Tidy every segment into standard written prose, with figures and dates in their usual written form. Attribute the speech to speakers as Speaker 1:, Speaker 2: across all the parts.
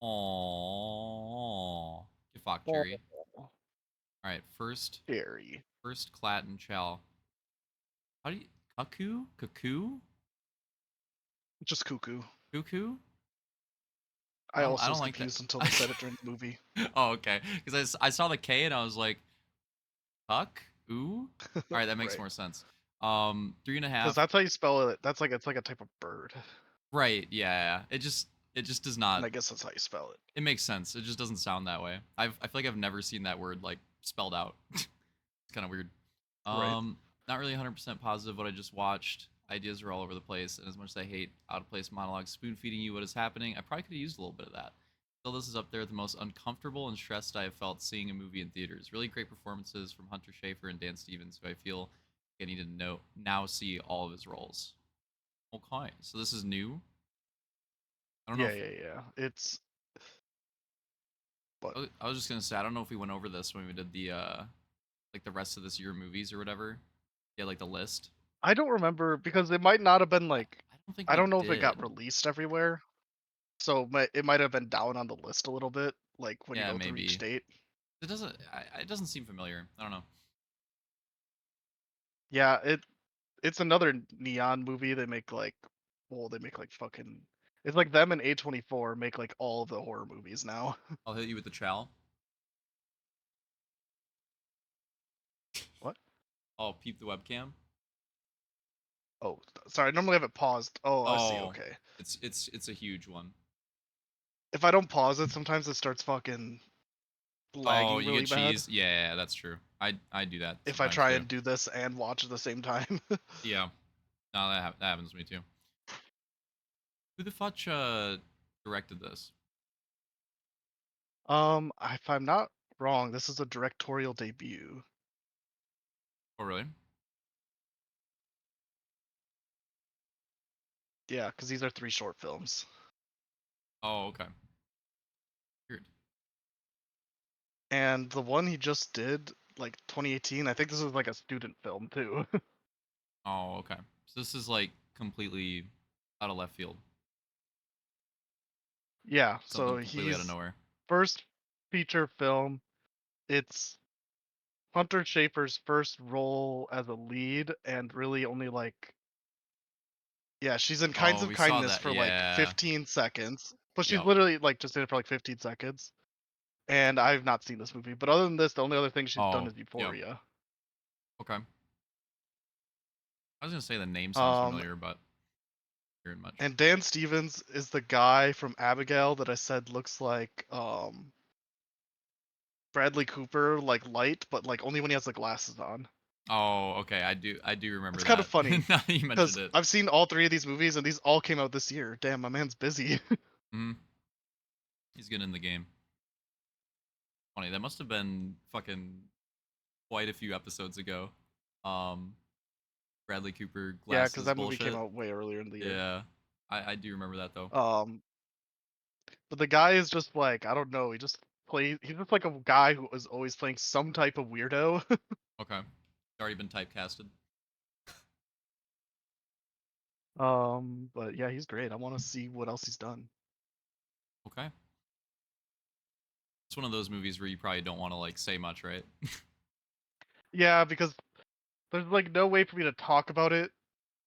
Speaker 1: Aww. Get fucked,
Speaker 2: Oh,
Speaker 1: Jerry. All right,
Speaker 2: scary.
Speaker 1: first Claughton Chow. How do you cuckoo? Cuckoo?
Speaker 2: Just cuckoo.
Speaker 1: Cuckoo?
Speaker 2: I
Speaker 1: I
Speaker 2: also
Speaker 1: don't
Speaker 2: was
Speaker 1: like that.
Speaker 2: confused until they said it during the movie.
Speaker 1: Oh, okay. Because I saw the K and I was like, cuck? Ooh? All right, that makes
Speaker 2: Right.
Speaker 1: more sense. Three and a
Speaker 2: Because
Speaker 1: half.
Speaker 2: that's how you spell it. That's like it's like a type of bird,
Speaker 1: Right, yeah. It just does not.
Speaker 2: and I guess that's how you spell it.
Speaker 1: It makes sense. It just doesn't sound that way. I feel like I've never seen that word like spelled out. It's kind of weird.
Speaker 2: Right.
Speaker 1: Not really 100% positive what I just watched. Ideas are all over the place, and as much as I hate out of place monologues spoon feeding you what is happening, I probably could have used a little bit of that. Still, this is up there with the most uncomfortable and stressed I have felt seeing a movie in theaters. Really great performances from Hunter Schafer and Dan Stevens, who I feel I need to know now see all of his roles. Okay, so this is new. I don't know
Speaker 2: Yeah,
Speaker 1: if
Speaker 2: yeah, yeah. It's but
Speaker 1: I was just gonna say I don't know if we went over this when we did the like the rest of this year movies or whatever. Yeah, like the list.
Speaker 2: I don't remember because it might not have been like
Speaker 1: I don't think
Speaker 2: I
Speaker 1: we
Speaker 2: don't know if it got
Speaker 1: did.
Speaker 2: released everywhere, so it might have been down on the list a little bit, like when you
Speaker 1: Yeah,
Speaker 2: go through each
Speaker 1: maybe.
Speaker 2: state.
Speaker 1: It doesn't seem familiar. I don't know.
Speaker 2: Yeah, it's another neon movie. They make like, well, they make like fucking. It's like them and A24 make like all the horror movies now.
Speaker 1: I'll hit you with the chow.
Speaker 2: What?
Speaker 1: Oh, peep the webcam.
Speaker 2: Oh, sorry. I normally have it paused. Oh, I see.
Speaker 1: Oh,
Speaker 2: Okay.
Speaker 1: it's a huge one.
Speaker 2: If I don't pause it, sometimes it starts fucking
Speaker 1: Oh,
Speaker 2: lagging
Speaker 1: you
Speaker 2: really
Speaker 1: get
Speaker 2: bad.
Speaker 1: cheese. Yeah, that's true. I do that
Speaker 2: If I
Speaker 1: sometimes
Speaker 2: try
Speaker 1: too.
Speaker 2: and do this and watch at the same time.
Speaker 1: Yeah, no, that happens to me too. Who the fuck directed this?
Speaker 2: If I'm not wrong, this is a directorial debut.
Speaker 1: Oh, really?
Speaker 2: Yeah, because these are 3 short films.
Speaker 1: Oh, okay. Weird.
Speaker 2: And the one he just did, like 2018, I think this was like a student film too.
Speaker 1: Oh, okay. So this is like completely out of left field.
Speaker 2: Yeah, so
Speaker 1: Something completely out of
Speaker 2: he's
Speaker 1: nowhere.
Speaker 2: first feature film. It's Hunter Schafer's first role as a lead, and really only like, yeah, she's in Kinds
Speaker 1: Oh,
Speaker 2: of
Speaker 1: we saw
Speaker 2: Kindness
Speaker 1: that.
Speaker 2: for like
Speaker 1: Yeah.
Speaker 2: 15 seconds, but she's
Speaker 1: Yep.
Speaker 2: literally like just in it for like 15 seconds. And I've not seen this movie, but other than this, the only other thing she's done
Speaker 1: Oh,
Speaker 2: is
Speaker 1: yep.
Speaker 2: Euphoria.
Speaker 1: Okay. I was gonna say the name sounds
Speaker 2: Um,
Speaker 1: familiar, but hearing much.
Speaker 2: and Dan Stevens is the guy from Abigail that I said looks like Bradley Cooper, like light, but like only when he has the glasses on.
Speaker 1: Oh, okay. I do remember
Speaker 2: It's kind of
Speaker 1: that.
Speaker 2: funny
Speaker 1: Now that you mentioned
Speaker 2: because
Speaker 1: it.
Speaker 2: I've seen all 3 of these movies and these all came out this year. Damn, my man's busy.
Speaker 1: Hmm. He's getting in the game. Funny. That must have been fucking quite a few episodes ago. Um, Bradley Cooper
Speaker 2: Yeah, because
Speaker 1: glasses
Speaker 2: that movie came
Speaker 1: bullshit.
Speaker 2: out way earlier in the year.
Speaker 1: Yeah. I do remember that though.
Speaker 2: Um, but the guy is just like, I don't know, he just plays. He's just like a guy who is always playing some type of weirdo.
Speaker 1: Okay. It's already been typecasted.
Speaker 2: But yeah, he's great. I want to see what else he's done.
Speaker 1: Okay. It's one of those movies where you probably don't want to like say much, right?
Speaker 2: Yeah, because there's like no way for me to talk about it.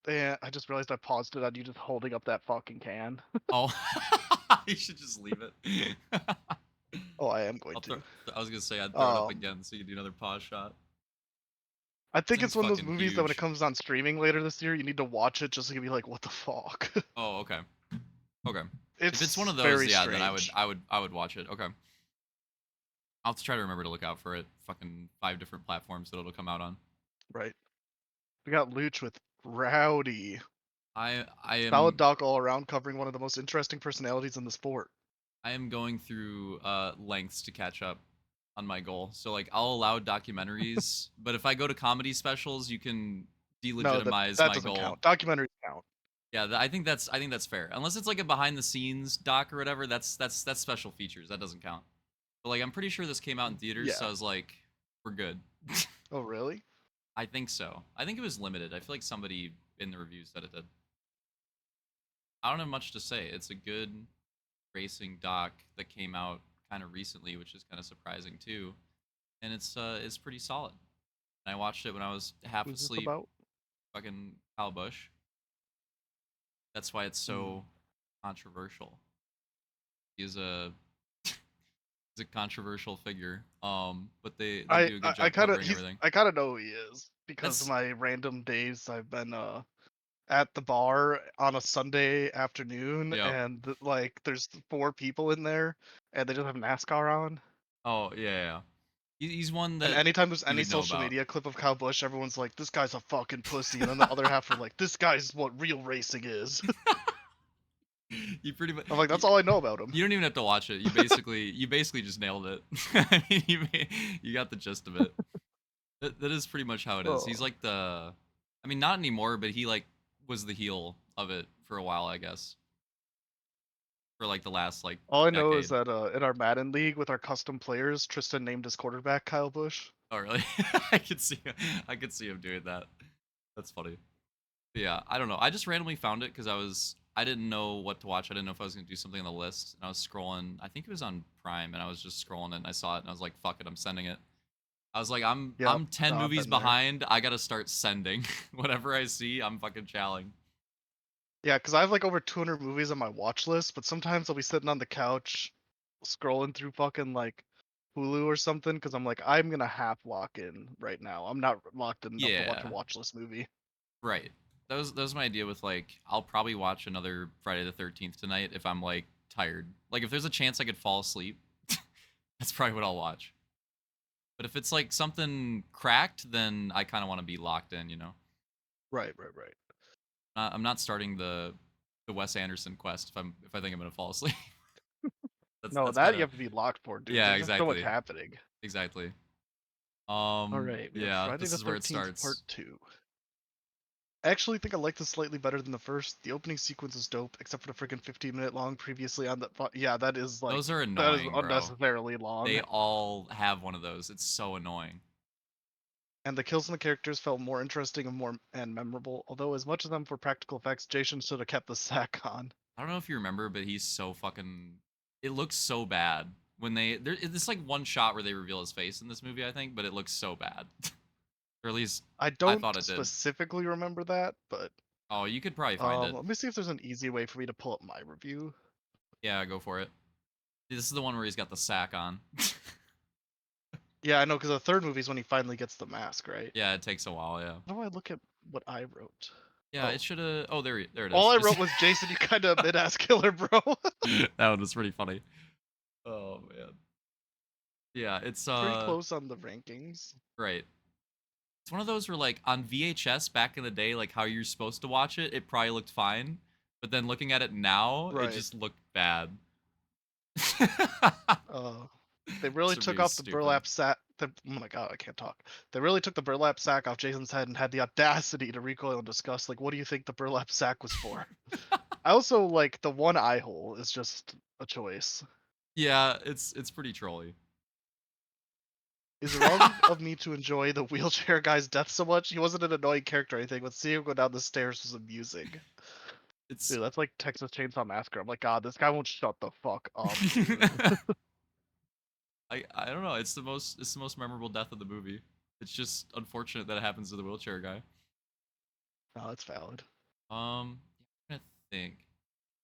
Speaker 2: And I just realized I paused it on you just holding up that fucking can.
Speaker 1: Oh, you should just leave it.
Speaker 2: Oh, I am going
Speaker 1: I'll throw.
Speaker 2: to.
Speaker 1: I was gonna say I'd throw it up
Speaker 2: Um,
Speaker 1: again so you could do another pause shot.
Speaker 2: I
Speaker 1: This
Speaker 2: think
Speaker 1: thing's
Speaker 2: it's one of those
Speaker 1: fucking
Speaker 2: movies that when it
Speaker 1: huge.
Speaker 2: comes on streaming later this year, you need to watch it just to be like, what the fuck?
Speaker 1: Oh, okay. Okay. If it's one
Speaker 2: It's
Speaker 1: of those,
Speaker 2: very
Speaker 1: yeah, then
Speaker 2: strange,
Speaker 1: I would watch it. Okay. I'll have to try to remember to look out for it. Fucking 5 different platforms that it'll come out on.
Speaker 2: right? We got Luch with Rowdy.
Speaker 1: I
Speaker 2: Solid
Speaker 1: am
Speaker 2: doc all around, covering one of the most interesting personalities in the sport.
Speaker 1: I am going through lengths to catch up on my goal. So like I'll allow documentaries, but if I go to comedy specials, you can
Speaker 2: No, that
Speaker 1: delegitimize
Speaker 2: that
Speaker 1: my
Speaker 2: doesn't
Speaker 1: goal.
Speaker 2: count. Documentaries count.
Speaker 1: Yeah, I think that's fair. Unless it's like a behind the scenes doc or whatever, that's special features. That doesn't count. But like I'm pretty sure this came out in theaters, so
Speaker 2: Yeah.
Speaker 1: I was like, we're good.
Speaker 2: Oh, really?
Speaker 1: I think so. I think it was limited. I feel like somebody in the reviews said it did. I don't have much to say. It's a good racing doc that came out kind of recently, which is kind of surprising too. And it's pretty solid. And I watched it when I was half
Speaker 2: Who's this
Speaker 1: asleep.
Speaker 2: about?
Speaker 1: Fucking Kyle Busch. That's why it's
Speaker 2: Hmm.
Speaker 1: so controversial. He's a he's a controversial figure. But they do a good
Speaker 2: I
Speaker 1: job
Speaker 2: kind of
Speaker 1: covering
Speaker 2: he's
Speaker 1: everything.
Speaker 2: I kind of know who he is because
Speaker 1: That's
Speaker 2: my random days I've been at the bar on a Sunday afternoon,
Speaker 1: yep.
Speaker 2: and like there's 4 people in there, and they just have NASCAR on.
Speaker 1: Oh yeah, yeah. Yeah. He's one
Speaker 2: And
Speaker 1: that
Speaker 2: anytime there's
Speaker 1: you
Speaker 2: any
Speaker 1: would know
Speaker 2: social
Speaker 1: about.
Speaker 2: media clip of Kyle Busch, everyone's like, "This guy's a fucking pussy," and then the other half are like, "This guy's what real racing is."
Speaker 1: You pretty much
Speaker 2: I'm like, "That's all I know about him."
Speaker 1: you don't even have to watch it. You basically just nailed it. I mean, you got the gist of it. That is pretty much how it is. He's
Speaker 2: Oh.
Speaker 1: like the, I mean, not anymore, but he like was the heel of it for a while, I guess, for like the last like
Speaker 2: All I know is
Speaker 1: decade.
Speaker 2: that in our Madden league with our custom players, Tristan named his quarterback Kyle Busch.
Speaker 1: Oh, really? I could see him doing that. That's funny. But yeah, I don't know. I just randomly found it because I didn't know what to watch. I didn't know if I was gonna do something on the list, and I was scrolling. I think it was on Prime, and I was just scrolling it, and I saw it, and I was like, "Fuck it, I'm sending it." I was like,
Speaker 2: Yep,
Speaker 1: I'm 10
Speaker 2: I've
Speaker 1: movies
Speaker 2: been there.
Speaker 1: behind. I gotta start sending. Whatever I see, I'm fucking chowing.
Speaker 2: Yeah, because I have like over 200 movies on my watch list, but sometimes I'll be sitting on the couch scrolling through fucking like Hulu or something because I'm like, I'm gonna half lock in right now. I'm not locked in enough to watch a
Speaker 1: Yeah,
Speaker 2: watch list movie.
Speaker 1: right. That was my idea with like I'll probably watch another Friday the 13th tonight if I'm like tired. Like if there's a chance I could fall asleep, that's probably what I'll watch. But if it's like something cracked, then I kind of want to be locked in, you know.
Speaker 2: Right, right, right.
Speaker 1: I'm not starting the Wes Anderson quest if I think I'm gonna fall asleep.
Speaker 2: No,
Speaker 1: That's
Speaker 2: that
Speaker 1: kind
Speaker 2: you
Speaker 1: of
Speaker 2: have to be locked for, dude.
Speaker 1: yeah,
Speaker 2: There's just so much
Speaker 1: exactly.
Speaker 2: happening.
Speaker 1: Exactly.
Speaker 2: All right, we have
Speaker 1: Yeah,
Speaker 2: Friday
Speaker 1: this
Speaker 2: the
Speaker 1: is where it
Speaker 2: 13th Part
Speaker 1: starts.
Speaker 2: 2. I actually think I like this slightly better than the first. The opening sequence is dope, except for the freaking 15-minute long previously on the. Yeah, that is
Speaker 1: Those
Speaker 2: like
Speaker 1: are
Speaker 2: that is
Speaker 1: annoying, bro.
Speaker 2: unnecessarily long.
Speaker 1: They all have one of those. It's so annoying.
Speaker 2: And the kills and the characters felt more interesting and more and memorable. Although as much of them for practical effects, Jason should have kept the sack on.
Speaker 1: I don't know if you remember, but he's so fucking. It looks so bad when it's like one shot where they reveal his face in this movie, I think, but it looks so bad. Or at least
Speaker 2: I
Speaker 1: I
Speaker 2: don't
Speaker 1: thought it did.
Speaker 2: specifically remember that, but
Speaker 1: Oh, you could probably find it.
Speaker 2: let me see if there's an easy way for me to pull up my review.
Speaker 1: Yeah, go for it. This is the one where he's got the sack on.
Speaker 2: Yeah, I know because the third movie is when he finally gets the mask, right?
Speaker 1: Yeah, it takes a while. Yeah.
Speaker 2: How do I look at what I wrote?
Speaker 1: Yeah, it
Speaker 2: Oh,
Speaker 1: should have. Oh, there it
Speaker 2: all
Speaker 1: is.
Speaker 2: I
Speaker 1: Just
Speaker 2: wrote was Jason, you kind of mid-ass killer, bro.
Speaker 1: that one was pretty funny. Oh man. Yeah, it's
Speaker 2: Pretty close on the rankings.
Speaker 1: right. It's one of those where like on VHS back in the day, like how you're supposed to watch it, it probably looked fine. But then looking at it now, it
Speaker 2: Right.
Speaker 1: just looked bad.
Speaker 2: Uh, they really
Speaker 1: This
Speaker 2: took
Speaker 1: review is
Speaker 2: off the
Speaker 1: stupid.
Speaker 2: burlap sack. Oh my god, I can't talk. They really took the burlap sack off Jason's head and had the audacity to recoil and discuss, like, what do you think the burlap sack was for? I also like the one eye hole is just a choice.
Speaker 1: Yeah, it's pretty trolly.
Speaker 2: Is it wrong of me to enjoy the wheelchair guy's death so much? He wasn't an annoying character or anything, but seeing him go down the stairs was amusing.
Speaker 1: It's
Speaker 2: Dude, that's like Texas Chainsaw Massacre. I'm like, God, this guy won't shut the fuck up, dude.
Speaker 1: I don't know. It's the most memorable death of the movie. It's just unfortunate that it happens to the wheelchair guy.
Speaker 2: No, that's valid.
Speaker 1: I'm trying to think.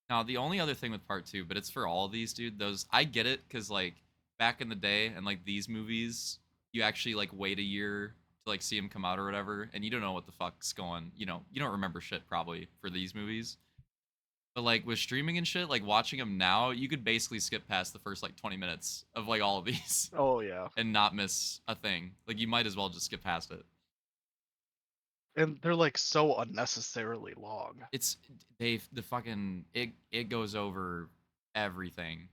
Speaker 1: Now, the only other thing with part two, but it's for all of these, dude. Those I get it because like back in the day and like these movies, you actually like wait a year to like see them come out or whatever, and you don't know what the fuck's going. You don't remember shit probably for these movies. But like with streaming and shit, like watching them now, you could basically skip past the first like 20 minutes of like all of these
Speaker 2: Oh yeah.
Speaker 1: and not miss a thing. Like you might as well just skip past it.
Speaker 2: And they're like so unnecessarily long.
Speaker 1: It's they the fucking it goes over everything.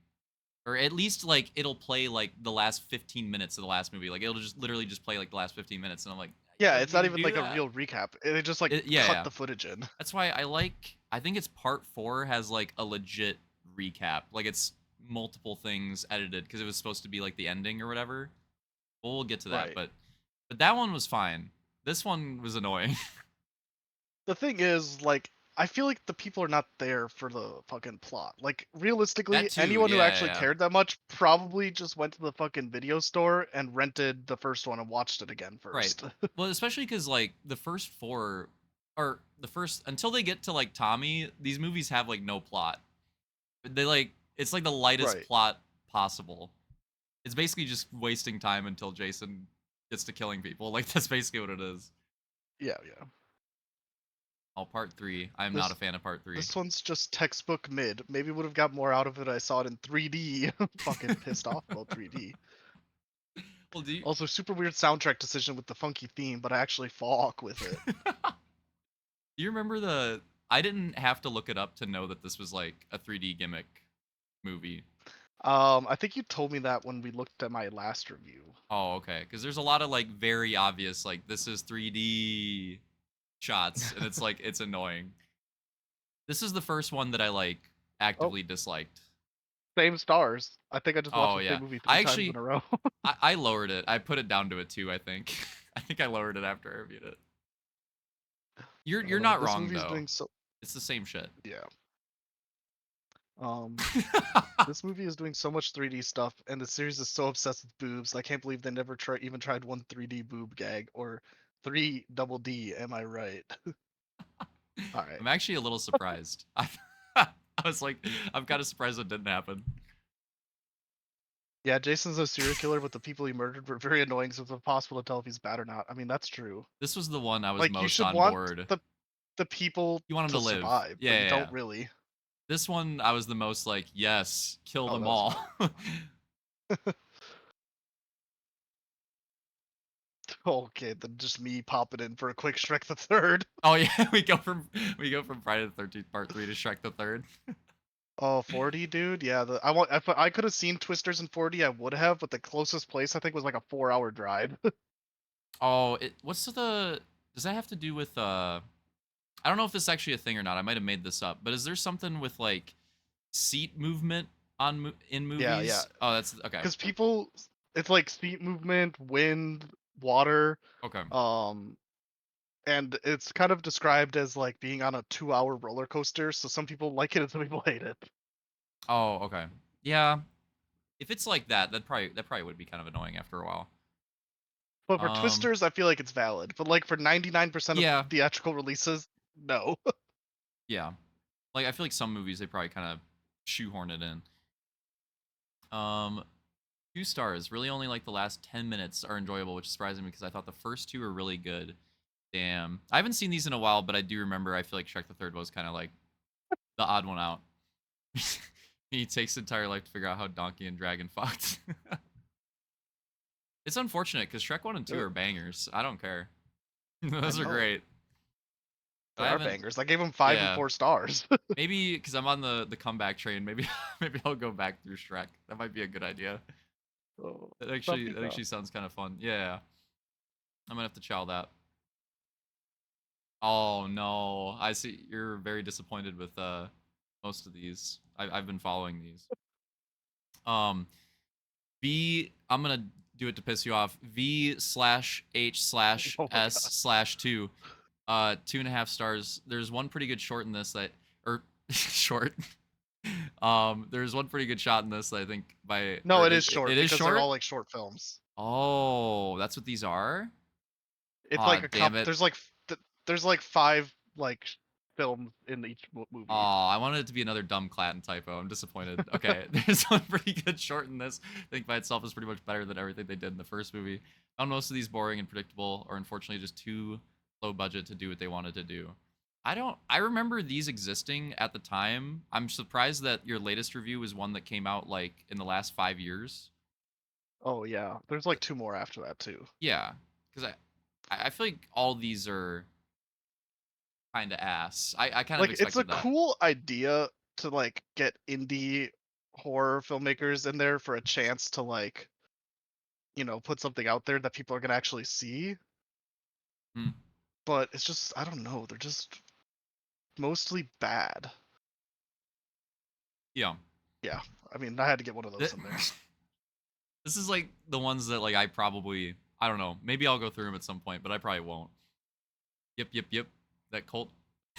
Speaker 1: Or at least like it'll play like the last 15 minutes of the last movie. Like it'll just literally just play like the last 15 minutes, and I'm like, you
Speaker 2: Yeah,
Speaker 1: don't
Speaker 2: it's
Speaker 1: need
Speaker 2: not
Speaker 1: to
Speaker 2: even
Speaker 1: do
Speaker 2: like a
Speaker 1: that.
Speaker 2: real recap. They just like
Speaker 1: Yeah,
Speaker 2: cut
Speaker 1: yeah.
Speaker 2: the footage in.
Speaker 1: That's why I like. I think it's part four has like a legit recap. Like it's multiple things edited because it was supposed to be like the ending or whatever. Well, we'll get to that,
Speaker 2: Right.
Speaker 1: but that one was fine. This one was annoying.
Speaker 2: The thing is, like, I feel like the people are not there for the fucking plot. Like
Speaker 1: That
Speaker 2: realistically,
Speaker 1: too,
Speaker 2: anyone who
Speaker 1: yeah,
Speaker 2: actually
Speaker 1: yeah.
Speaker 2: cared that much probably just went to the fucking video store and rented the first one and watched it again
Speaker 1: Right.
Speaker 2: first.
Speaker 1: Well, especially because like the first four, or the first until they get to like Tommy, these movies have like no plot. They like it's like the lightest
Speaker 2: Right.
Speaker 1: plot possible. It's basically just wasting time until Jason gets to killing people. Like that's basically what it is.
Speaker 2: Yeah, yeah.
Speaker 1: Oh, part three. I'm not a
Speaker 2: This
Speaker 1: fan of part three.
Speaker 2: this one's just textbook mid. Maybe would have got more out of it. I saw it in 3D. Fucking pissed off about 3D.
Speaker 1: Well, do you
Speaker 2: Also, super weird soundtrack decision with the funky theme, but I actually fuck with it.
Speaker 1: do you remember the? I didn't have to look it up to know that this was like a 3D gimmick movie.
Speaker 2: I think you told me that when we looked at my last review.
Speaker 1: Oh, okay. Because there's a lot of like very obvious like this is 3D shots, and it's like it's annoying. This is the first one that I like
Speaker 2: Oh,
Speaker 1: actively disliked.
Speaker 2: same stars. I think I just watched
Speaker 1: Oh
Speaker 2: the
Speaker 1: yeah,
Speaker 2: same movie three
Speaker 1: I
Speaker 2: times in
Speaker 1: actually
Speaker 2: a row.
Speaker 1: I lowered it. I put it down to a 2. I think. I think I lowered it after I reviewed it. You're not
Speaker 2: This
Speaker 1: wrong
Speaker 2: movie's
Speaker 1: though.
Speaker 2: doing so.
Speaker 1: It's the same shit.
Speaker 2: Yeah. Um, this movie is doing so much 3D stuff, and the series is so obsessed with boobs. I can't believe they never even tried one 3D boob gag or three double D. Am I right? All right.
Speaker 1: I'm actually a little surprised. I was like, I'm kind of surprised it didn't happen.
Speaker 2: Yeah, Jason's a serial killer, but the people he murdered were very annoying, so it's impossible to tell if he's bad or not. I mean, that's true.
Speaker 1: This was the one I was
Speaker 2: Like, you
Speaker 1: most
Speaker 2: should
Speaker 1: on
Speaker 2: want
Speaker 1: board.
Speaker 2: the people
Speaker 1: You want him to
Speaker 2: to
Speaker 1: live.
Speaker 2: survive,
Speaker 1: Yeah,
Speaker 2: but you
Speaker 1: yeah, yeah.
Speaker 2: don't really.
Speaker 1: This one I was the most like, yes, kill
Speaker 2: Oh,
Speaker 1: them
Speaker 2: that was
Speaker 1: all.
Speaker 2: me. Okay, then just me popping in for a quick Shrek the Third.
Speaker 1: Oh yeah, we go from Friday the 13th Part 3 to Shrek the Third.
Speaker 2: Oh, 40, dude. Yeah, if I could have seen Twisters in 40, I would have, but the closest place I think was like a 4-hour drive.
Speaker 1: Oh, what's the does that have to do with I don't know if this is actually a thing or not. I might have made this up, but is there something with like seat movement in
Speaker 2: Yeah, yeah.
Speaker 1: movies? Oh, that's okay.
Speaker 2: Because people, it's like seat movement, wind, water,
Speaker 1: Okay.
Speaker 2: um, and it's kind of described as like being on a 2-hour roller coaster. So some people like it and some people hate it.
Speaker 1: Oh, okay. Yeah. If it's like that probably would be kind of annoying after a while.
Speaker 2: But for
Speaker 1: Um,
Speaker 2: Twisters, I feel like it's valid. But like for 99% of
Speaker 1: yeah,
Speaker 2: theatrical releases, no.
Speaker 1: yeah. Like I feel like some movies they probably kind of shoehorn it in. Um, 2 stars. Really, only like the last 10 minutes are enjoyable, which is surprising me because I thought the first two were really good. Damn, I haven't seen these in a while, but I do remember. I feel like Shrek the Third was kind of like the odd one out. He takes his entire life to figure out how Donkey and Dragon fucked. It's unfortunate because Shrek 1 and 2
Speaker 2: Uh,
Speaker 1: are bangers. I don't care.
Speaker 2: I
Speaker 1: Those are
Speaker 2: know.
Speaker 1: great.
Speaker 2: They
Speaker 1: I
Speaker 2: are
Speaker 1: haven't.
Speaker 2: bangers. I gave them 5 and
Speaker 1: Yeah,
Speaker 2: 4 stars.
Speaker 1: maybe because I'm on the comeback train. Maybe maybe I'll go back through Shrek. That might be a good idea.
Speaker 2: Oh,
Speaker 1: That actually that
Speaker 2: paprika.
Speaker 1: actually sounds kind of fun. Yeah, I'm gonna have to chow that. Oh no, I see you're very disappointed with most of these. I've been following these. Um, V. I'm gonna do it to piss you off. V/H/S/2.
Speaker 2: Oh my god.
Speaker 1: 2.5 stars. There's one pretty good short in this that, or short. There's one pretty good shot in this that I think by,
Speaker 2: No,
Speaker 1: or
Speaker 2: it is
Speaker 1: it
Speaker 2: short
Speaker 1: is
Speaker 2: because they're
Speaker 1: short.
Speaker 2: all like short films.
Speaker 1: Oh, that's what these are.
Speaker 2: It's
Speaker 1: Aw,
Speaker 2: like a
Speaker 1: damn
Speaker 2: cup.
Speaker 1: it.
Speaker 2: There's like 5 like films in each
Speaker 1: Oh,
Speaker 2: movie.
Speaker 1: I wanted it to be another dumb Clatin typo. I'm disappointed. Okay, there's one pretty good short in this. I think by itself is pretty much better than everything they did in the first movie. Found most of these boring and predictable, or unfortunately just too low budget to do what they wanted to do. I remember these existing at the time. I'm surprised that your latest review was one that came out like in the last 5 years.
Speaker 2: Oh yeah, there's like 2 more after that too.
Speaker 1: Yeah, because I feel like all these are kind of ass. I kind of
Speaker 2: Like it's a
Speaker 1: expected that.
Speaker 2: cool idea to like get indie horror filmmakers in there for a chance to like, put something out there that people are going to actually see,
Speaker 1: Hmm.
Speaker 2: but it's just I don't know, they're just mostly bad.
Speaker 1: Yeah.
Speaker 2: Yeah. I mean, I had to get one of those
Speaker 1: Th-
Speaker 2: in there.
Speaker 1: This is like the ones that like I don't know. Maybe I'll go through them at some point, but I probably won't. Yep, yep, yep. That cult.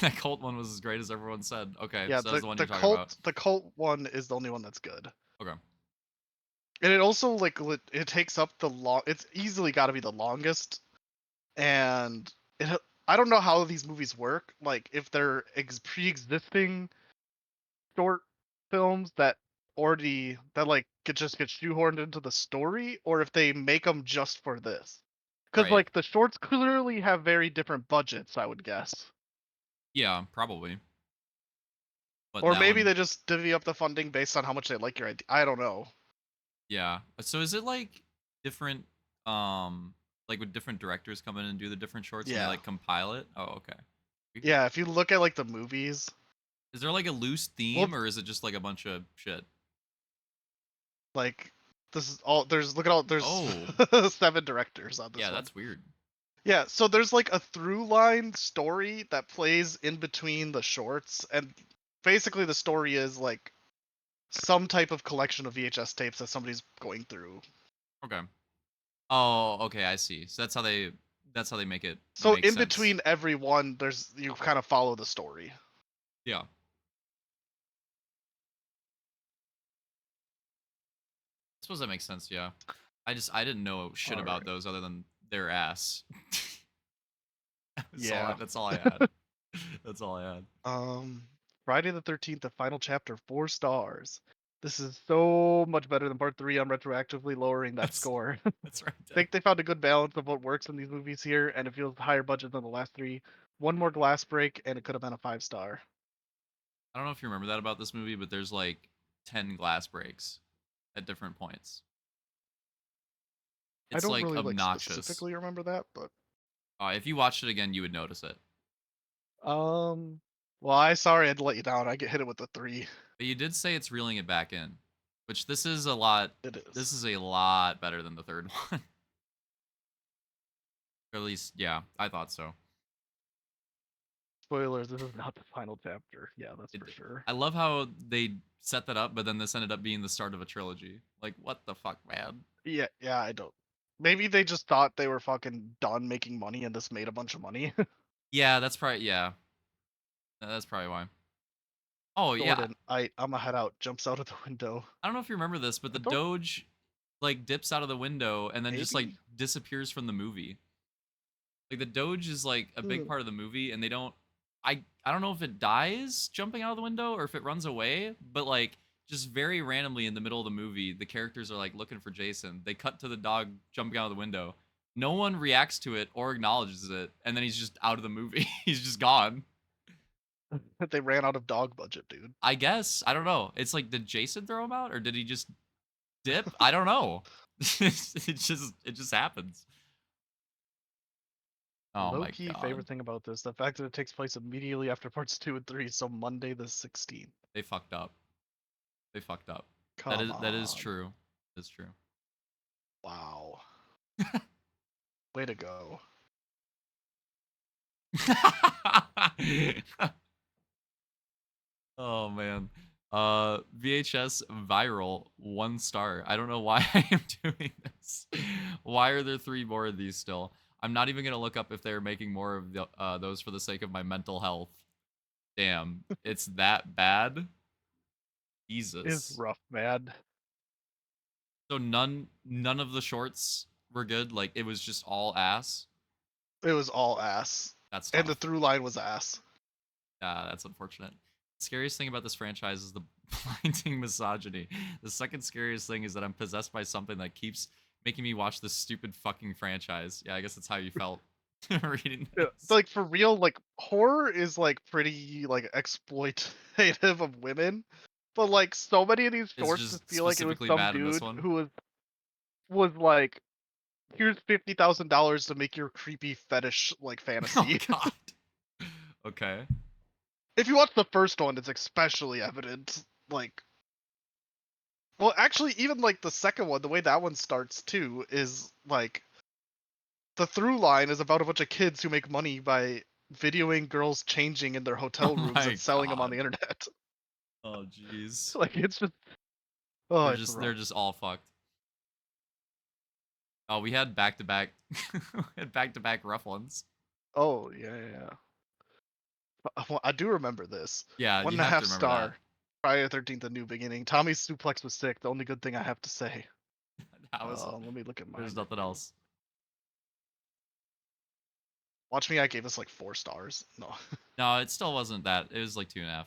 Speaker 1: That cult one was as great as everyone said. Okay,
Speaker 2: Yeah,
Speaker 1: so that's the one
Speaker 2: the
Speaker 1: you're talking about.
Speaker 2: cult one is the only one that's good.
Speaker 1: Okay.
Speaker 2: And it also like it takes up the long. It's easily got to be the longest, and I don't know how these movies work. Like if they're pre-existing short films that like just get shoehorned into the story, or if they make them just for this. Because
Speaker 1: Right.
Speaker 2: like the shorts clearly have very different budgets, I would guess.
Speaker 1: Yeah, probably. But
Speaker 2: Or
Speaker 1: that
Speaker 2: maybe
Speaker 1: one,
Speaker 2: they just divvy up the funding based on how much they like your idea. I don't know.
Speaker 1: yeah. So is it like different, like would different directors come in and do the different shorts and they
Speaker 2: Yeah.
Speaker 1: like compile it? Oh, okay. Pretty cool.
Speaker 2: Yeah, if you look at like the movies,
Speaker 1: Is there like a loose
Speaker 2: well,
Speaker 1: theme or is it just like a bunch of shit?
Speaker 2: like this is all there's look at all there's
Speaker 1: Oh,
Speaker 2: 7 directors on this
Speaker 1: yeah,
Speaker 2: one.
Speaker 1: that's weird.
Speaker 2: Yeah, so there's like a through line story that plays in between the shorts, and basically the story is like some type of collection of VHS tapes that somebody's going through.
Speaker 1: Okay. Oh, okay, I see. So that's how they make it
Speaker 2: So
Speaker 1: make
Speaker 2: in
Speaker 1: sense.
Speaker 2: between every one, you kind of follow the story.
Speaker 1: Yeah. I suppose that makes sense, yeah. I didn't know shit
Speaker 2: All
Speaker 1: about
Speaker 2: right.
Speaker 1: those other than their ass.
Speaker 2: Yeah.
Speaker 1: That's all I had. That's all I had.
Speaker 2: Um, Friday the 13th, the final chapter, 4 stars. This is so much better than part 3. I'm retroactively lowering that
Speaker 1: That's
Speaker 2: score.
Speaker 1: that's right there.
Speaker 2: Think they found a good balance of what works in these movies here, and it feels higher budget than the last 3. One more glass break, and it could have been a 5 star.
Speaker 1: I don't know if you remember that about this movie, but there's like 10 glass breaks at different points.
Speaker 2: I
Speaker 1: It's
Speaker 2: don't
Speaker 1: like
Speaker 2: really like
Speaker 1: obnoxious.
Speaker 2: specifically remember that, but
Speaker 1: If you watched it again, you would notice it.
Speaker 2: um, well, sorry I had to let you down. I get hit it with a 3.
Speaker 1: But you did say it's reeling it back in, which this is a lot.
Speaker 2: It
Speaker 1: This
Speaker 2: is.
Speaker 1: is a lot better than the third one. Or at least, yeah, I thought so.
Speaker 2: Spoilers, this is not the final chapter. Yeah, that's
Speaker 1: It,
Speaker 2: for sure.
Speaker 1: I love how they set that up, but then this ended up being the start of a trilogy. Like, what the fuck, man?
Speaker 2: Yeah, yeah, I don't. Maybe they just thought they were fucking done making money and this made a bunch of money.
Speaker 1: Yeah, that's probably that's probably why. Oh yeah,
Speaker 2: Jordan, I'ma head out. Jumps out of the window.
Speaker 1: I don't know if you remember this, but
Speaker 2: I
Speaker 1: the
Speaker 2: don't.
Speaker 1: Doge like dips out of the window and then just like
Speaker 2: Maybe.
Speaker 1: disappears from the movie. Like the Doge is like a big
Speaker 2: Hmm.
Speaker 1: part of the movie, and they don't. I don't know if it dies jumping out of the window or if it runs away, but like just very randomly in the middle of the movie, the characters are like looking for Jason. They cut to the dog jumping out of the window. No one reacts to it or acknowledges it, and then he's just out of the movie. He's just gone.
Speaker 2: They ran out of dog budget, dude.
Speaker 1: I guess I don't know. It's like did Jason throw him out or did he just dip? I don't know. It just happens. Oh
Speaker 2: Low
Speaker 1: my
Speaker 2: key
Speaker 1: god.
Speaker 2: favorite thing about this, the fact that it takes place immediately after parts 2 and 3, so Monday the 16th.
Speaker 1: They fucked up. They fucked up.
Speaker 2: Come
Speaker 1: That is
Speaker 2: on.
Speaker 1: true. That's true.
Speaker 2: Wow. Way to go.
Speaker 1: Oh man. VHS viral 1 star. I don't know why I am doing this. Why are there 3 more of these still? I'm not even gonna look up if they're making more of those for the sake of my mental health. Damn, it's that bad.
Speaker 2: It's
Speaker 1: Jesus.
Speaker 2: rough, man.
Speaker 1: So none of the shorts were good. Like it was just all ass.
Speaker 2: It was all ass.
Speaker 1: That's
Speaker 2: And the
Speaker 1: tough.
Speaker 2: through line was ass.
Speaker 1: That's unfortunate. Scariest thing about this franchise is the blinding misogyny. The second scariest thing is that I'm possessed by something that keeps making me watch this stupid fucking franchise. Yeah, I guess that's how you felt reading
Speaker 2: Yeah,
Speaker 1: this.
Speaker 2: like for real, like horror is like pretty like exploitative of women, but like so many of these
Speaker 1: It's
Speaker 2: shorts just
Speaker 1: just
Speaker 2: feel like it was
Speaker 1: specifically
Speaker 2: some
Speaker 1: bad in this
Speaker 2: dude
Speaker 1: one.
Speaker 2: who was like, here's $50,000 to make your creepy fetish like
Speaker 1: Oh
Speaker 2: fantasy.
Speaker 1: god. Okay.
Speaker 2: If you watch the first one, it's especially evident. Like, well, actually, even like the second one, the way that one starts too is like the through line is about a bunch of kids who make money by videoing girls changing in their
Speaker 1: Oh
Speaker 2: hotel rooms and
Speaker 1: my
Speaker 2: selling them on the
Speaker 1: god.
Speaker 2: internet.
Speaker 1: Oh jeez.
Speaker 2: Like it's just, oh, it's
Speaker 1: They're
Speaker 2: rough.
Speaker 1: just all fucked. Oh, we had back to back rough ones.
Speaker 2: Oh yeah, yeah, yeah. I do remember this.
Speaker 1: Yeah,
Speaker 2: One
Speaker 1: you
Speaker 2: and a
Speaker 1: have to
Speaker 2: half
Speaker 1: remember that.
Speaker 2: star. Friday the 13th, A New Beginning. Tommy's suplex was sick. The only good thing I have to say.
Speaker 1: That was
Speaker 2: Let me look at
Speaker 1: there's
Speaker 2: mine
Speaker 1: nothing
Speaker 2: review.
Speaker 1: else.
Speaker 2: Watch Me, I gave this like 4 stars. No.
Speaker 1: No, it still wasn't that. It was like 2.5.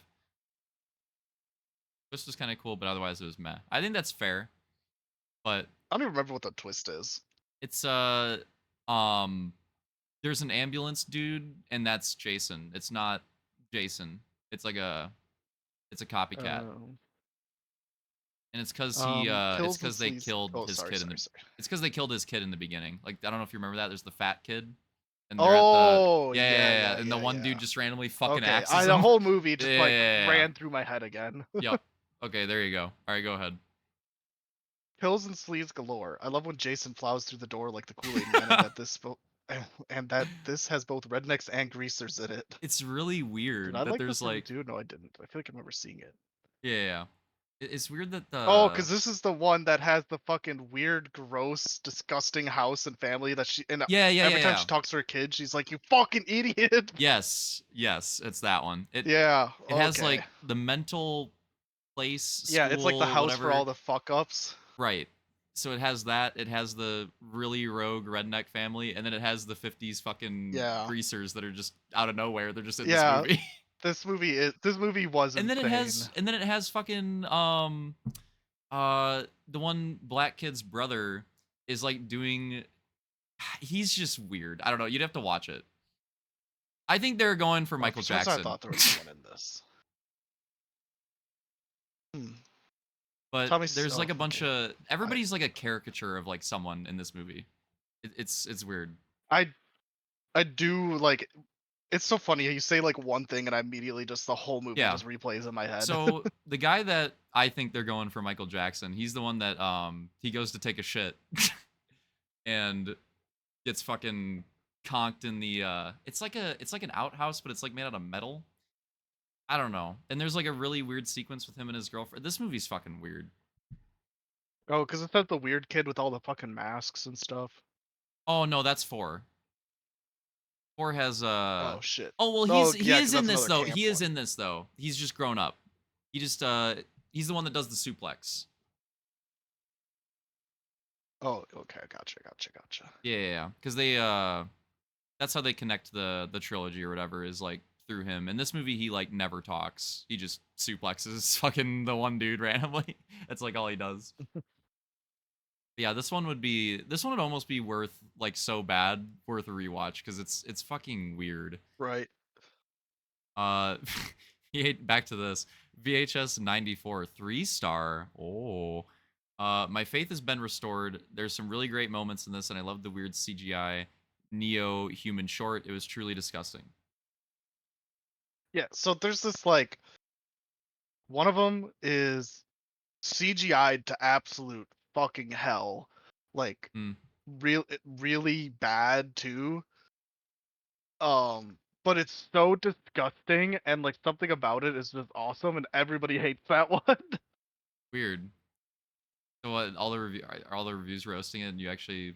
Speaker 1: This was kind of cool, but otherwise it was meh. I think that's fair, but
Speaker 2: I don't even remember what the twist is.
Speaker 1: it's um there's an ambulance dude and that's Jason. It's not Jason. It's like it's a copycat.
Speaker 2: Um,
Speaker 1: And it's cuz it's
Speaker 2: Pills and
Speaker 1: cuz they
Speaker 2: Sleaze.
Speaker 1: killed
Speaker 2: Oh,
Speaker 1: his
Speaker 2: sorry,
Speaker 1: kid in
Speaker 2: sorry,
Speaker 1: the
Speaker 2: sorry.
Speaker 1: it's cuz they killed his kid in the beginning. Like I don't know if you remember that. There's the fat kid and they're at the
Speaker 2: Oh,
Speaker 1: yeah, yeah,
Speaker 2: yeah,
Speaker 1: yeah,
Speaker 2: yeah,
Speaker 1: yeah. And the
Speaker 2: yeah,
Speaker 1: one dude
Speaker 2: yeah.
Speaker 1: just randomly fucking
Speaker 2: Okay,
Speaker 1: axes
Speaker 2: the
Speaker 1: him.
Speaker 2: whole movie
Speaker 1: Yeah,
Speaker 2: just
Speaker 1: yeah,
Speaker 2: like
Speaker 1: yeah, yeah.
Speaker 2: ran through my head again.
Speaker 1: Yep. Okay, there you go. All right, go ahead.
Speaker 2: Pills and Sleaze galore. I love when Jason plows through the door like the Kool-Aid Man, and that this has both rednecks and greasers in it.
Speaker 1: It's really
Speaker 2: Did
Speaker 1: weird
Speaker 2: I
Speaker 1: that
Speaker 2: like
Speaker 1: there's
Speaker 2: this movie
Speaker 1: like
Speaker 2: too? No, I didn't. I feel like I remember seeing it.
Speaker 1: yeah, yeah, yeah. It's weird that
Speaker 2: Oh,
Speaker 1: the
Speaker 2: because this is the one that has the fucking weird, gross, disgusting house and family that
Speaker 1: yeah, yeah, yeah,
Speaker 2: every time
Speaker 1: yeah.
Speaker 2: she talks to her kid, she's like, "You fucking idiot."
Speaker 1: Yes, yes, it's that one.
Speaker 2: Yeah.
Speaker 1: It has
Speaker 2: Okay.
Speaker 1: like the mental place,
Speaker 2: Yeah, it's like the
Speaker 1: school,
Speaker 2: house for
Speaker 1: whatever.
Speaker 2: all the fuck ups.
Speaker 1: Right. So it has that. It has the really rogue redneck family, and then it has the '50s fucking
Speaker 2: Yeah.
Speaker 1: greasers that are just out of nowhere. They're just in this
Speaker 2: Yeah.
Speaker 1: movie.
Speaker 2: This movie was
Speaker 1: and then
Speaker 2: insane.
Speaker 1: it has fucking the one black kid's brother is like doing. He's just weird. I don't know. You'd have to watch it. I think they're going for
Speaker 2: Oh, for
Speaker 1: Michael
Speaker 2: some reason I
Speaker 1: Jackson.
Speaker 2: thought there was someone in this. Hmm.
Speaker 1: But
Speaker 2: Tommy's.
Speaker 1: there's
Speaker 2: Oh,
Speaker 1: like a bunch
Speaker 2: okay.
Speaker 1: of everybody's like a caricature of like someone in this movie. It's weird.
Speaker 2: I I do like. It's so funny. You say like one thing, and I immediately just the whole movie
Speaker 1: Yeah.
Speaker 2: just replays in my head.
Speaker 1: So the guy that I think they're going for Michael Jackson, he's the one that he goes to take a shit and gets fucking conked in the it's like an outhouse, but it's like made out of metal. I don't know. And there's like a really weird sequence with him and his girlfriend. This movie's fucking weird.
Speaker 2: Oh, because it's not the weird kid with all the fucking masks and stuff.
Speaker 1: Oh no, that's four. Four has
Speaker 2: Oh shit.
Speaker 1: oh well
Speaker 2: Oh
Speaker 1: he
Speaker 2: yeah,
Speaker 1: is
Speaker 2: because
Speaker 1: in
Speaker 2: that's
Speaker 1: this
Speaker 2: another
Speaker 1: though.
Speaker 2: camp
Speaker 1: He is
Speaker 2: one.
Speaker 1: in this though. He's just grown up. He just he's the one that does the suplex.
Speaker 2: Oh, okay, gotcha.
Speaker 1: Yeah, yeah, yeah. Because they that's how they connect the trilogy or whatever is like through him. In this movie, he like never talks. He just suplexes fucking the one dude randomly. That's like all he does. But yeah, this one would almost be worth like so bad worth a rewatch because it's fucking weird.
Speaker 2: Right.
Speaker 1: Uh, back to this VHS 94 3 star. Oh, my faith has been restored. There's some really great moments in this, and I love the weird CGI Neo human short. It was truly disgusting.
Speaker 2: Yeah. So there's this like one of them is CGI'd to absolute fucking hell, like
Speaker 1: Hmm.
Speaker 2: really bad too. But it's so disgusting, and like something about it is just awesome, and everybody hates that one.
Speaker 1: Weird. So what? All the are all the reviews roasting it, and you actually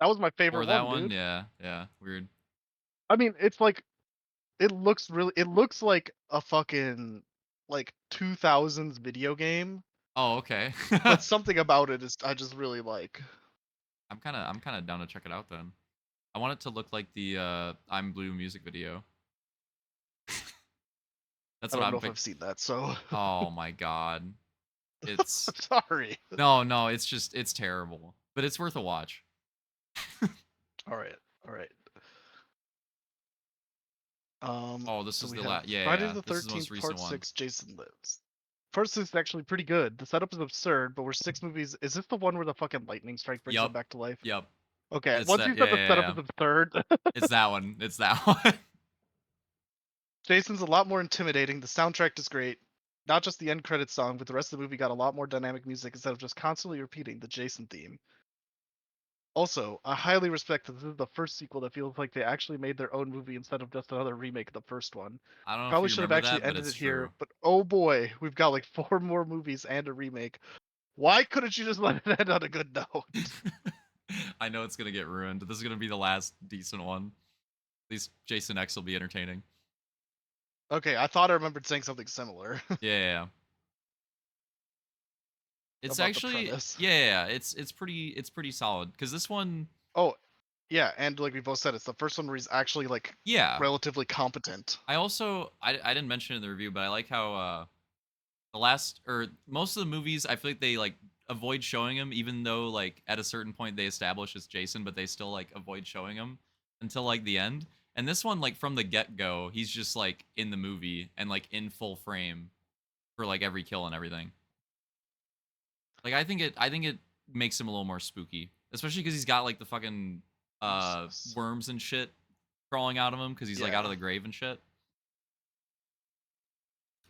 Speaker 2: That was my
Speaker 1: for
Speaker 2: favorite
Speaker 1: that
Speaker 2: one,
Speaker 1: one?
Speaker 2: dude.
Speaker 1: Yeah, yeah. Weird.
Speaker 2: I mean, it's like it looks like a fucking like 2000s video game,
Speaker 1: Oh, okay.
Speaker 2: but something about it is I just really like.
Speaker 1: I'm kind of down to check it out then. I want it to look like the I'm Blue music video. That's
Speaker 2: I
Speaker 1: what
Speaker 2: don't
Speaker 1: I'm
Speaker 2: know if I've seen that, so
Speaker 1: Oh my god. It's
Speaker 2: sorry.
Speaker 1: no, no, it's just it's terrible. But it's worth a watch.
Speaker 2: All right, all right.
Speaker 1: Oh, this
Speaker 2: So
Speaker 1: is
Speaker 2: we
Speaker 1: the
Speaker 2: have
Speaker 1: last. Yeah, yeah,
Speaker 2: Friday
Speaker 1: yeah.
Speaker 2: the
Speaker 1: This is the most
Speaker 2: 13th
Speaker 1: recent
Speaker 2: Part
Speaker 1: one.
Speaker 2: 6 Jason Lives. Part 6 is actually pretty good. The setup is absurd, but we're 6 movies. Is this the one where the fucking lightning strike brings him
Speaker 1: Yup.
Speaker 2: back to life?
Speaker 1: Yup.
Speaker 2: Okay,
Speaker 1: It's
Speaker 2: once
Speaker 1: that
Speaker 2: you
Speaker 1: yeah,
Speaker 2: said the
Speaker 1: yeah,
Speaker 2: setup
Speaker 1: yeah.
Speaker 2: is absurd,
Speaker 1: It's that one. It's that one.
Speaker 2: Jason's a lot more intimidating. The soundtrack is great. Not just the end credits song, but the rest of the movie got a lot more dynamic music instead of just constantly repeating the Jason theme. Also, I highly respect that this is the first sequel that feels like they actually made their own movie instead of just another remake of the first one.
Speaker 1: I don't know if
Speaker 2: Probably
Speaker 1: you
Speaker 2: should have
Speaker 1: remember
Speaker 2: actually
Speaker 1: that, but
Speaker 2: ended
Speaker 1: it's
Speaker 2: it here,
Speaker 1: true.
Speaker 2: but oh boy, we've got like 4 more movies and a remake. Why couldn't you just let it end on a good note?
Speaker 1: I know it's gonna get ruined. This is gonna be the last decent one. least Jason X will be entertaining.
Speaker 2: Okay, I thought I remembered saying something similar
Speaker 1: Yeah, yeah, yeah. It's
Speaker 2: about the
Speaker 1: actually
Speaker 2: premise.
Speaker 1: yeah, yeah, yeah, it's pretty solid because this one,
Speaker 2: Oh, yeah, and like we both said, it's the first one where he's actually like
Speaker 1: yeah.
Speaker 2: relatively competent.
Speaker 1: I didn't mention it in the review, but I like how the last or most of the movies I feel like they like avoid showing him, even though like at a certain point they establish it's Jason, but they still like avoid showing him until like the end. And this one, like from the get go, he's just like in the movie and like in full frame for like every kill and everything. Like I think it makes him a little more spooky, especially because he's got like the fucking
Speaker 2: Jesus.
Speaker 1: worms and shit crawling out of him because he's like out of
Speaker 2: Yeah,
Speaker 1: the grave and shit.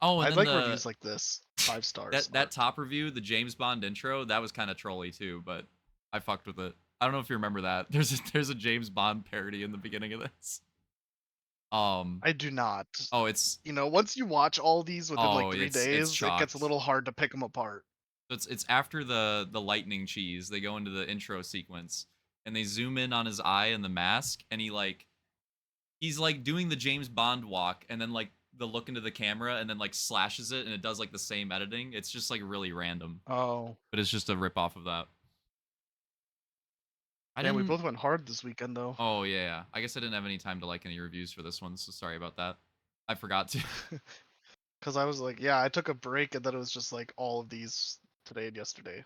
Speaker 1: Oh, and
Speaker 2: I'd
Speaker 1: then
Speaker 2: like reviews like this. 5 stars.
Speaker 1: that top review, the James Bond intro, that was kind of trolly too, but I fucked with it. I don't know if you remember that. There's a James Bond parody in the beginning of this. Um,
Speaker 2: I do not.
Speaker 1: oh, it's
Speaker 2: You know, once you watch all these within like
Speaker 1: oh,
Speaker 2: three
Speaker 1: it's
Speaker 2: days, it gets a
Speaker 1: chalked.
Speaker 2: little hard to pick them apart.
Speaker 1: So it's after the lightning cheese. They go into the intro sequence and they zoom in on his eye and the mask, and he's like doing the James Bond walk, and then like the look into the camera, and then like slashes it, and it does like the same editing. It's just like really random,
Speaker 2: Oh,
Speaker 1: but it's just a rip off of that. I
Speaker 2: damn, we
Speaker 1: didn't.
Speaker 2: both went hard this weekend though.
Speaker 1: Oh yeah, yeah. I guess I didn't have any time to like any reviews for this one, so sorry about that. I forgot to.
Speaker 2: Because I was like, yeah, I took a break and then it was just like all of these today and yesterday.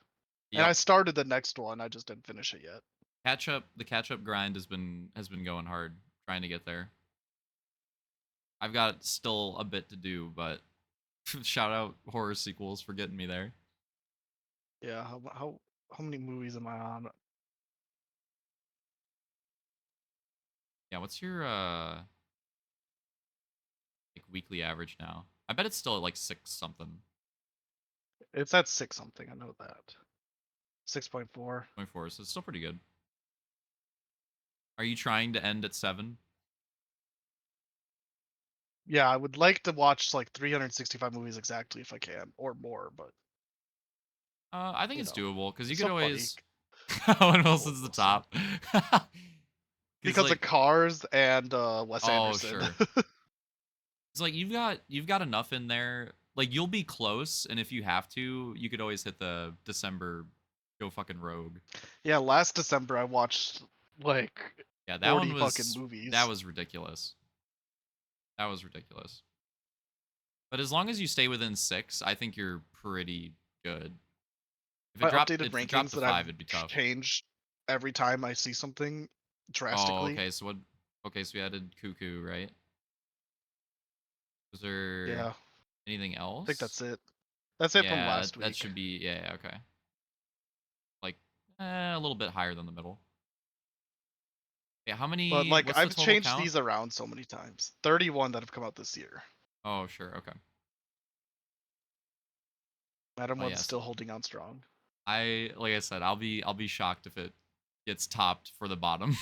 Speaker 2: And I
Speaker 1: Yep.
Speaker 2: started the next one, I just didn't finish it yet.
Speaker 1: The catch up grind has been going hard trying to get there. I've got still a bit to do, but shout out horror sequels for getting me there.
Speaker 2: Yeah, how many movies am I on?
Speaker 1: Yeah, what's your like weekly average now? I bet it's still at like 6 something.
Speaker 2: It's at 6 something, I know that. 6.4.
Speaker 1: 24, so it's still pretty good. Are you trying to end at 7?
Speaker 2: Yeah, I would like to watch like 365 movies exactly if I can, or more, but
Speaker 1: I think
Speaker 2: you
Speaker 1: it's
Speaker 2: know,
Speaker 1: doable because you
Speaker 2: it's
Speaker 1: could
Speaker 2: so funny.
Speaker 1: always. What else
Speaker 2: Owen
Speaker 1: is the
Speaker 2: Wilson.
Speaker 1: top? Because
Speaker 2: Because of
Speaker 1: like,
Speaker 2: Cars and Wes
Speaker 1: oh
Speaker 2: Anderson.
Speaker 1: sure, it's like you've got enough in there. Like you'll be close, and if you have to, you could always hit the December go fucking rogue.
Speaker 2: Yeah, last December I watched like
Speaker 1: Yeah,
Speaker 2: 40 fucking
Speaker 1: that
Speaker 2: movies.
Speaker 1: was ridiculous. That was ridiculous. But as long as you stay within 6, I think you're pretty good.
Speaker 2: My updated
Speaker 1: If it dropped
Speaker 2: rankings
Speaker 1: to
Speaker 2: that I've
Speaker 1: 5, it'd be tough.
Speaker 2: changed every time I see something
Speaker 1: Oh,
Speaker 2: drastically.
Speaker 1: okay. So what? Okay, so we added Cuckoo, right? Was there
Speaker 2: Yeah, I
Speaker 1: anything
Speaker 2: think
Speaker 1: else?
Speaker 2: that's it. That's it from
Speaker 1: Yeah,
Speaker 2: last
Speaker 1: that
Speaker 2: week.
Speaker 1: should be yeah, okay. Like a little bit higher than the middle. Yeah, how
Speaker 2: But
Speaker 1: many?
Speaker 2: like
Speaker 1: What's the
Speaker 2: I've
Speaker 1: total
Speaker 2: changed
Speaker 1: count?
Speaker 2: these around so many times. 31 that have come out this year.
Speaker 1: Oh, sure, okay.
Speaker 2: Madam
Speaker 1: Oh
Speaker 2: Web's
Speaker 1: yes,
Speaker 2: still holding on strong.
Speaker 1: like I said, I'll be shocked if it gets topped for the bottom.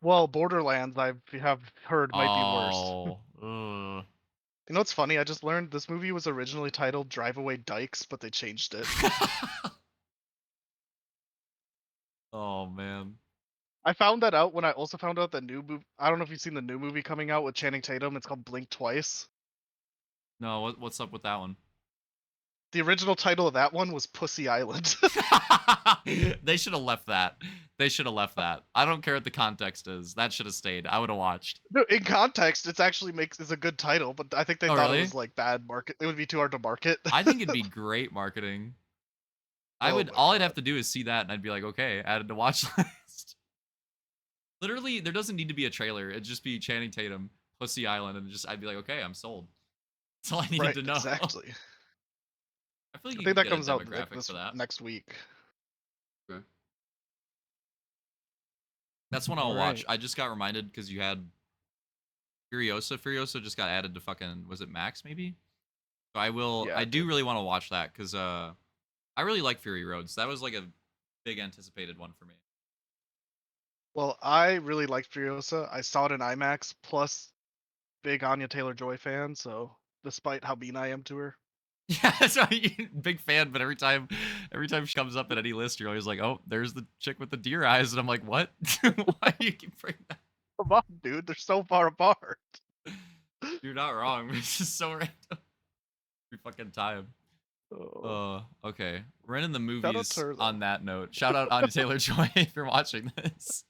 Speaker 2: Well, Borderlands I have heard might be worse.
Speaker 1: Oh, ugh.
Speaker 2: You know what's funny? I just learned this movie was originally titled Drive Away Dykes, but they changed it.
Speaker 1: Oh man.
Speaker 2: I found that out when I also found out the new movie. I don't know if you've seen the new movie coming out with Channing Tatum. It's called Blink Twice.
Speaker 1: No, what's up with that one?
Speaker 2: The original title of that one was Pussy Island.
Speaker 1: They should have left that. They should have left that. I don't care what the context is. That should have stayed. I would have watched.
Speaker 2: No, in context, it's actually it's a good title, but I think they
Speaker 1: Oh,
Speaker 2: thought it
Speaker 1: really?
Speaker 2: was like bad market. It would be too hard to market.
Speaker 1: I think it'd be great marketing.
Speaker 2: Oh my
Speaker 1: All I'd have
Speaker 2: god.
Speaker 1: to do is see that and I'd be like, okay, added to watch list. Literally, there doesn't need to be a trailer. It'd just be Channing Tatum, Pussy Island, and just I'd be like, okay, I'm sold. That's all I needed
Speaker 2: Right,
Speaker 1: to know.
Speaker 2: exactly.
Speaker 1: I feel like
Speaker 2: I
Speaker 1: you
Speaker 2: think
Speaker 1: could
Speaker 2: that
Speaker 1: get a
Speaker 2: comes out like
Speaker 1: demographic
Speaker 2: this
Speaker 1: for that.
Speaker 2: next week.
Speaker 1: Okay. That's one I'll
Speaker 2: All
Speaker 1: watch.
Speaker 2: right.
Speaker 1: I just got reminded because you had Furiosa. Furiosa just got added to fucking was it Max maybe? So I will.
Speaker 2: Yeah,
Speaker 1: I
Speaker 2: it
Speaker 1: do
Speaker 2: did.
Speaker 1: really want to watch that because I really like Fury Roads. That was like a big anticipated one for me.
Speaker 2: Well, I really liked Furiosa. I saw it in IMAX. Plus, big Anya Taylor-Joy fan. So, despite how mean I am to her,
Speaker 1: Yeah, that's right. Big fan, but every time she comes up at any list, you're always like, oh, there's the chick with the deer eyes, and I'm like, what? Why do you keep bringing that?
Speaker 2: Come on, dude. They're so far apart.
Speaker 1: You're not wrong. It's just so random every fucking time.
Speaker 2: Oh.
Speaker 1: Okay. We're in the
Speaker 2: Shout out to
Speaker 1: movies
Speaker 2: her though.
Speaker 1: on that note. Shout out Anya Taylor-Joy if you're watching this.